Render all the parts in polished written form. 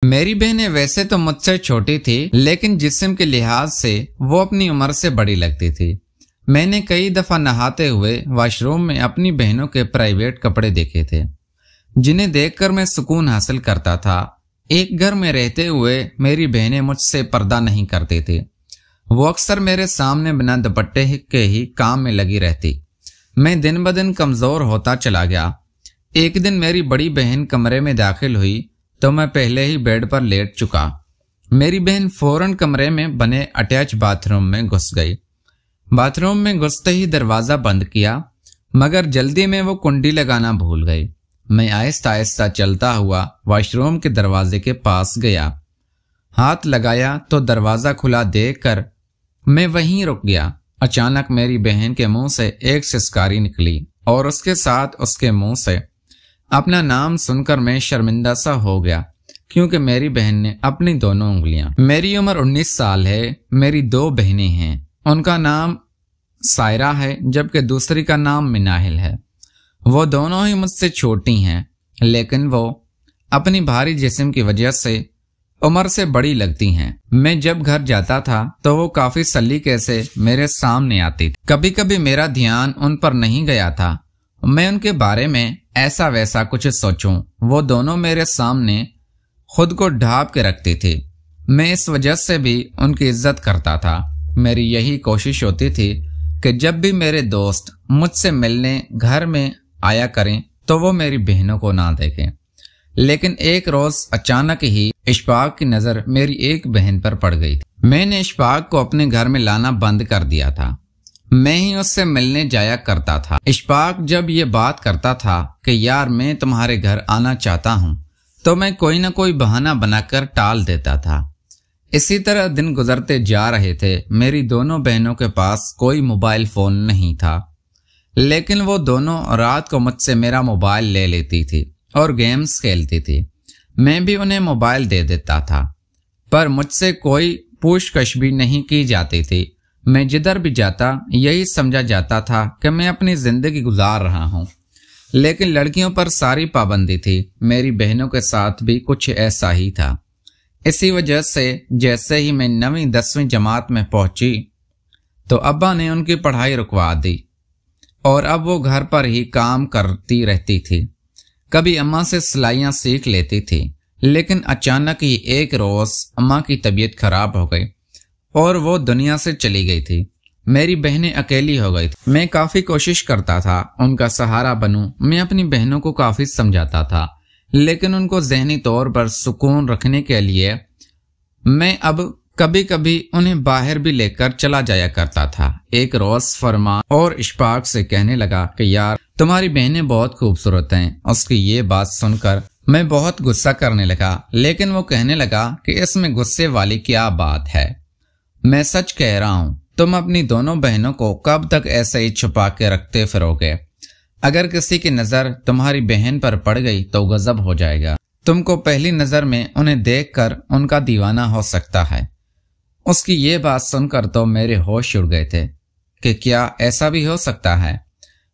मेरी बहनें वैसे तो मुझसे छोटी थी, लेकिन जिस्म के लिहाज से वो अपनी उम्र से बड़ी लगती थी। मैंने कई दफा नहाते हुए वॉशरूम में अपनी बहनों के प्राइवेट कपड़े देखे थे, जिन्हें देखकर मैं सुकून हासिल करता था। एक घर में रहते हुए मेरी बहनें मुझसे पर्दा नहीं करती थी। वो अक्सर मेरे सामने बिना दुपट्टे के ही काम में लगी रहती। मैं दिन ब दिन कमजोर होता चला गया। एक दिन मेरी बड़ी बहन कमरे में दाखिल हुई तो मैं पहले ही बेड पर लेट चुका। मेरी बहन फौरन कमरे में बने अटैच बाथरूम में घुस गई। बाथरूम में घुसते ही दरवाजा बंद किया, मगर जल्दी में वो कुंडी लगाना भूल गई। मैं आहिस्ता आहिस्ता चलता हुआ वॉशरूम के दरवाजे के पास गया। हाथ लगाया तो दरवाजा खुला देखकर मैं वहीं रुक गया। अचानक मेरी बहन के मुंह से एक सिसकारी निकली और उसके साथ उसके मुंह से अपना नाम सुनकर मैं शर्मिंदा सा हो गया, क्योंकि मेरी बहन ने अपनी दोनों उंगलियां। मेरी उम्र 19 साल है। मेरी 2 बहनें हैं। उनका नाम सायरा है, जबकि दूसरी का नाम मिनाहिल है। वो दोनों ही मुझसे छोटी हैं, लेकिन वो अपनी भारी जिस्म की वजह से उम्र से बड़ी लगती हैं। मैं जब घर जाता था तो वो काफी सलीके से मेरे सामने आती थी। कभी कभी मेरा ध्यान उन पर नहीं गया था। मैं उनके बारे में ऐसा वैसा कुछ सोचूं, वो दोनों मेरे सामने खुद को ढांप के रखती थी। मैं इस वजह से भी उनकी इज्जत करता था। मेरी यही कोशिश होती थी कि जब भी मेरे दोस्त मुझसे मिलने घर में आया करें तो वो मेरी बहनों को ना देखें। लेकिन एक रोज अचानक ही इशफाक की नजर मेरी एक बहन पर पड़ गई थी। मैंने इशफाक को अपने घर में लाना बंद कर दिया था। मैं ही उससे मिलने जाया करता था। इशफाक जब ये बात करता था कि यार मैं तुम्हारे घर आना चाहता हूँ, तो मैं कोई ना कोई बहाना बनाकर टाल देता था। इसी तरह दिन गुजरते जा रहे थे। मेरी दोनों बहनों के पास कोई मोबाइल फोन नहीं था, लेकिन वो दोनों रात को मुझसे मेरा मोबाइल ले लेती थी और गेम्स खेलती थी। मैं भी उन्हें मोबाइल दे देता था, पर मुझसे कोई पूछताछ भी नहीं की जाती थी। मैं जिधर भी जाता यही समझा जाता था कि मैं अपनी जिंदगी गुजार रहा हूँ, लेकिन लड़कियों पर सारी पाबंदी थी। मेरी बहनों के साथ भी कुछ ऐसा ही था। इसी वजह से जैसे ही मैं 9वीं 10वीं जमात में पहुंची तो अब्बा ने उनकी पढ़ाई रुकवा दी और अब वो घर पर ही काम करती रहती थी। कभी अम्मा से सिलाइयाँ सीख लेती थी, लेकिन अचानक ही एक रोज अम्मा की तबीयत खराब हो गई और वो दुनिया से चली गई थी। मेरी बहनें अकेली हो गई थी। मैं काफी कोशिश करता था उनका सहारा बनूं। मैं अपनी बहनों को काफी समझाता था, लेकिन उनको ज़हनी तौर पर सुकून रखने के लिए मैं अब कभी कभी उन्हें बाहर भी लेकर चला जाया करता था। एक रोज फरमान और इशफाक से कहने लगा कि यार तुम्हारी बहनें बहुत खूबसूरत हैं। उसकी ये बात सुनकर मैं बहुत गुस्सा करने लगा, लेकिन वो कहने लगा कि इसमें गुस्से वाली क्या बात है। मैं सच कह रहा हूं, तुम अपनी दोनों बहनों को कब तक ऐसे ही छुपा के रखते फिरोगे? अगर किसी की नजर तुम्हारी बहन पर पड़ गई तो गजब हो जाएगा। तुमको पहली नजर में उन्हें देखकर उनका दीवाना हो सकता है। उसकी ये बात सुनकर तो मेरे होश उड़ गए थे कि क्या ऐसा भी हो सकता है।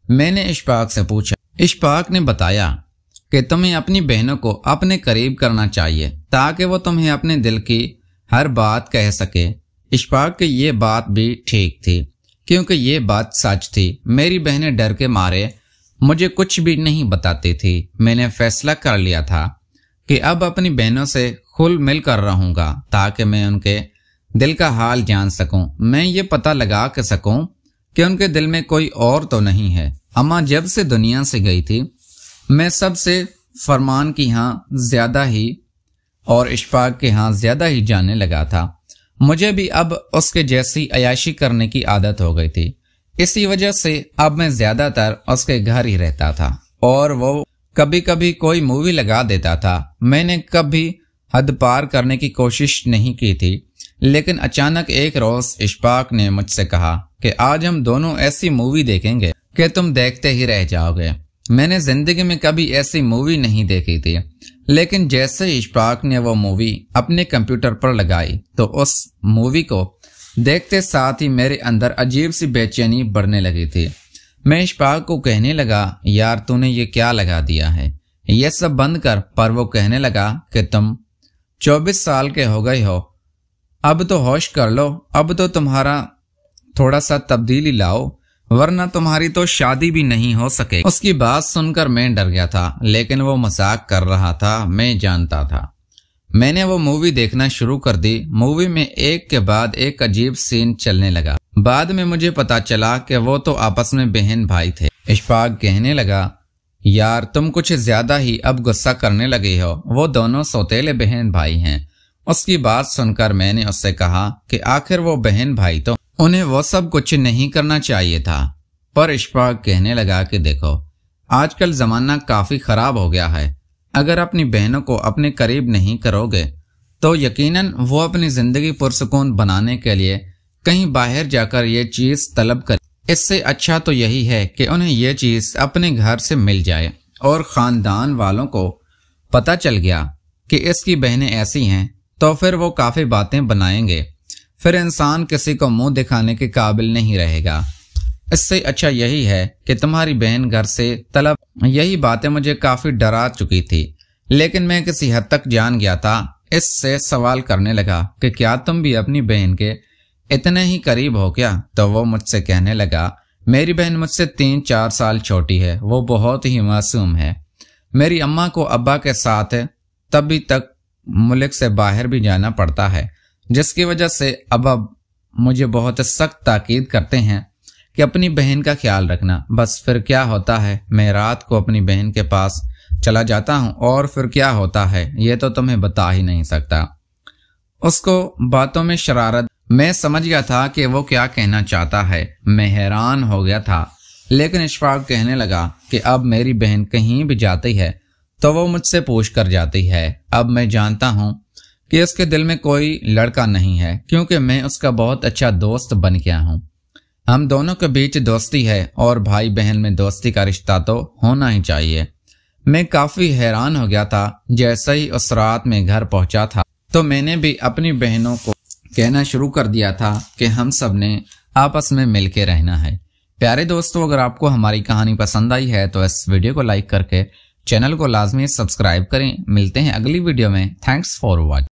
मैंने इशफाक से पूछा। इशफाक ने बताया कि तुम्हें अपनी बहनों को अपने करीब करना चाहिए ताकि वो तुम्हें अपने दिल की हर बात कह सके। इशफाक की ये बात भी ठीक थी, क्योंकि ये बात सच थी। मेरी बहनें डर के मारे मुझे कुछ भी नहीं बताती थी। मैंने फैसला कर लिया था कि अब अपनी बहनों से खुल मिल कर रहूंगा ताकि मैं उनके दिल का हाल जान सकूं। मैं ये पता लगा के सकूं कि उनके दिल में कोई और तो नहीं है। अम्मा जब से दुनिया से गई थी, मैं सबसे फरमान की यहाँ ज्यादा ही और इशफाक के यहाँ ज्यादा ही जानने लगा था। मुझे भी अब उसके जैसी अयाशी करने की आदत हो गई थी। इसी वजह से अब मैं ज्यादातर उसके घर ही रहता था और वो कभी कभी कोई मूवी लगा देता था। मैंने कभी हद पार करने की कोशिश नहीं की थी, लेकिन अचानक एक रोज इशफाक ने मुझसे कहा कि आज हम दोनों ऐसी मूवी देखेंगे कि तुम देखते ही रह जाओगे। मैंने जिंदगी में कभी ऐसी मूवी नहीं देखी थी, लेकिन जैसे इशफाक ने वो मूवी अपने कंप्यूटर पर लगाई तो उस मूवी को देखते साथ ही मेरे अंदर अजीब सी बेचैनी बढ़ने लगी थी। मैं इशफाक को कहने लगा, यार तूने ये क्या लगा दिया है, ये सब बंद कर। पर वो कहने लगा कि तुम 24 साल के हो गए हो, अब तो होश कर लो, अब तो तुम्हारा थोड़ा सा तब्दीली लाओ, वरना तुम्हारी तो शादी भी नहीं हो सके। उसकी बात सुनकर मैं डर गया था, लेकिन वो मजाक कर रहा था, मैं जानता था। मैंने वो मूवी देखना शुरू कर दी। मूवी में एक के बाद एक अजीब सीन चलने लगा। बाद में मुझे पता चला कि वो तो आपस में बहन भाई थे। इशफाक कहने लगा, यार तुम कुछ ज्यादा ही अब गुस्सा करने लगे हो, वो दोनों सौतेले बहन भाई हैं। उसकी बात सुनकर मैंने उससे कहा कि आखिर वो बहन भाई तो, उन्हें वो सब कुछ नहीं करना चाहिए था। पर इशफाक कहने लगा कि देखो, आजकल जमाना काफी खराब हो गया है। अगर अपनी बहनों को अपने करीब नहीं करोगे तो यकीनन वो अपनी जिंदगी पुरसुकून बनाने के लिए कहीं बाहर जाकर ये चीज तलब कर। इससे अच्छा तो यही है कि उन्हें ये चीज अपने घर से मिल जाए और खानदान वालों को पता चल गया कि इसकी बहनें ऐसी हैं, तो फिर वो काफी बातें बनाएंगे। फिर इंसान किसी को मुंह दिखाने के काबिल नहीं रहेगा। इससे अच्छा यही है कि तुम्हारी बहन घर से तलब। यही बातें मुझे काफी डरा चुकी थी, लेकिन मैं किसी हद तक जान गया था। इससे सवाल करने लगा कि क्या तुम भी अपनी बहन के इतने ही करीब हो क्या? तो वो मुझसे कहने लगा, मेरी बहन मुझसे 3-4 साल छोटी है, वो बहुत ही मासूम है। मेरी अम्मा को अब्बा के साथ तभी तक मुल्क से बाहर भी जाना पड़ता है, जिसकी वजह से अब्बा मुझे बहुत सख्त ताकीद करते हैं कि अपनी बहन का ख्याल रखना। बस फिर क्या होता है, मैं रात को अपनी बहन के पास चला जाता हूँ और फिर क्या होता है ये तो तुम्हें बता ही नहीं सकता। उसको बातों में शरारत। मैं समझ गया था कि वो क्या कहना चाहता है। मैं हैरान हो गया था, लेकिन इशफाक कहने लगा कि अब मेरी बहन कहीं भी जाती है तो वो मुझसे पूछ कर जाती है। अब मैं जानता हूँ कि उसके दिल में कोई लड़का नहीं है, क्योंकि मैं उसका बहुत अच्छा दोस्त बन गया हूँ। हम दोनों के बीच दोस्ती है और भाई बहन में दोस्ती का रिश्ता तो होना ही चाहिए। मैं काफी हैरान हो गया था। जैसे ही उस रात में घर पहुंचा था तो मैंने भी अपनी बहनों को कहना शुरू कर दिया था कि हम सब ने आपस में मिलके रहना है। प्यारे दोस्तों, अगर आपको हमारी कहानी पसंद आई है तो इस वीडियो को लाइक करके चैनल को लाजमी सब्सक्राइब करें। मिलते हैं अगली वीडियो में। Thanks for watching.